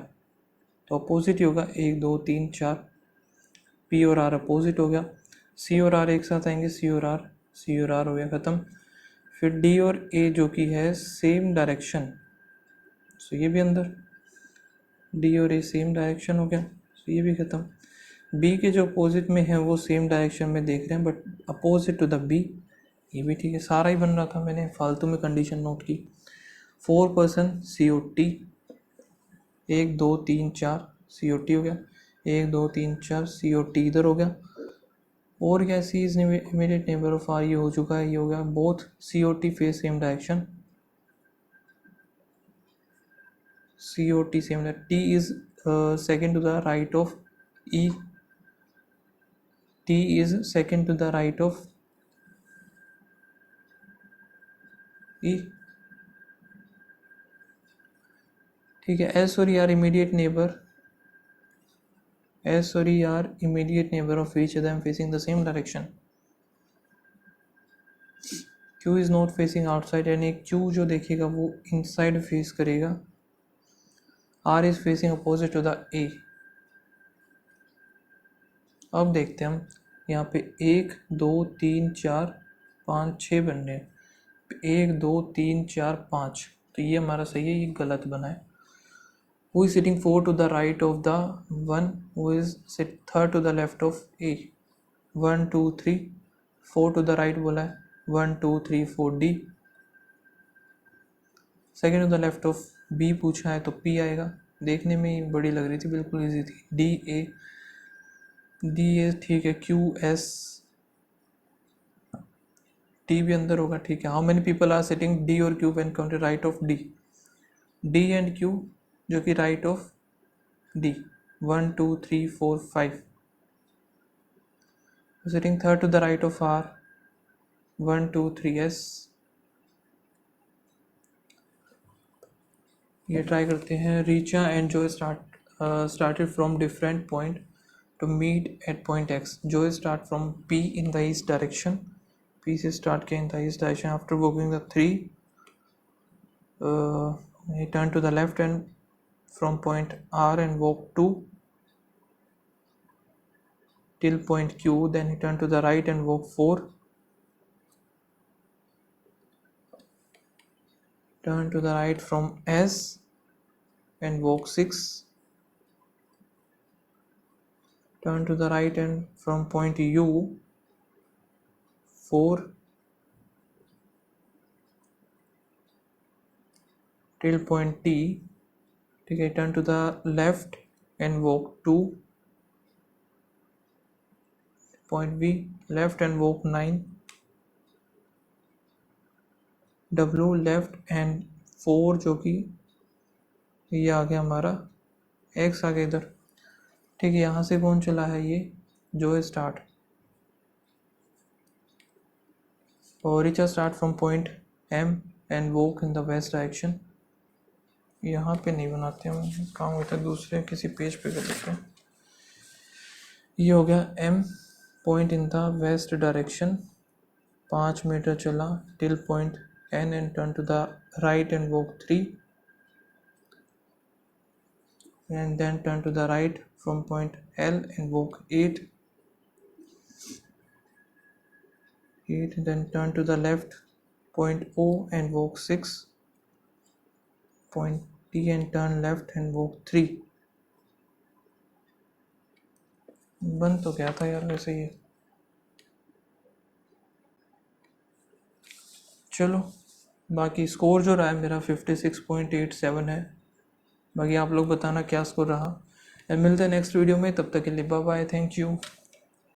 तो अपोजिट ही होगा, 1 2 3 4, पी और आर अपोजिट हो गया। सी और आर एक साथ आएंगे, सी और आर हो गया ख़त्म। फिर डी और ए जो कि है सेम डायरेक्शन, सो ये भी अंदर, डी और ए सेम डायरेक्शन हो गया, सो ये भी ख़त्म। बी के जो अपोजिट में है वो सेम डायरेक्शन में देख रहे हैं, but opposite to the B, ये भी ठीक है। सारा ही बन रहा था, मैंने फालतू में कंडीशन नोट की। 4 पर्सन सी ओ टी, 1 2 3 4 सी ओ टी हो गया, 1 2 3 4 सी ओ टी इधर हो गया। और क्या, C is immediate neighbour of R, ये हो चुका है, ये हो गया। Both C O T face same direction, C O T same, T is second to the right of E, T is second to the right of E, ठीक है। एस और आर इमीडिएट नेबर, S और E are immediate neighbor of each other and facing the same direction. Q is not facing outside, यानी Q जो देखेगा वो inside face करेगा. R is facing opposite to the A. अब देखते हैं हम यहाँ पे 1 2 3 4 5 6 बनने हैं. 1 2 3 4 5, तो ये हमारा सही है, ये गलत बना है. Who is sitting 4 to the right of the one who is sit third to the left of A? 1 2 3 4 to the right बोला है. 1 2 3 4 D. Second to the left of B पूछा है तो P आएगा. देखने में बड़ी लग रही थी, बिल्कुल इजी थी. D A ठीक है. Q S T भी अंदर होगा, ठीक है. How many people are sitting D और Q when counted right of D? D and Q जो कि right of D. 1 2 3 4 5. Sitting third to the right of R. 1 2 3 S. ये ट्राई करते हैं. रीचा एंड जो started from different point to meet at point X. Joy start from P in the east direction. P से start किया in the east direction. After walking the 3, he turned to the left and from point R and walked 2 till point Q. Then he turned to the right and walked 4. Turn to the right from S and walk 6. Turn to the right and from point U 4 till point T. ठीक है. Turn to the left and walk 2. Point V left and walk 9. W left and 4 जो कि ये आ गया हमारा. X आ गया इधर, ठीक है. यहाँ से कौन चला है? ये जो है स्टार्ट. और Richa start from point M and walk in the west direction. यहाँ पे नहीं बनाते हम, काम होता है दूसरे किसी पेज पे कर लेते हैं. ये हो गया M point in the west direction. 5 metre चला till point N and turn to the right and walk 3, and then turn to the right from point L and walk 8. Then turn to the left point O and walk 6. Point T and turn left and walk 3. बन तो गया था यार वैसे ये. चलो बाकी स्कोर जो रहा है मेरा 56.87 है. बाकी आप लोग बताना क्या स्कोर रहा. एंड मिलते हैं नेक्स्ट वीडियो में. तब तक के लिए बाय बाय. Thank you.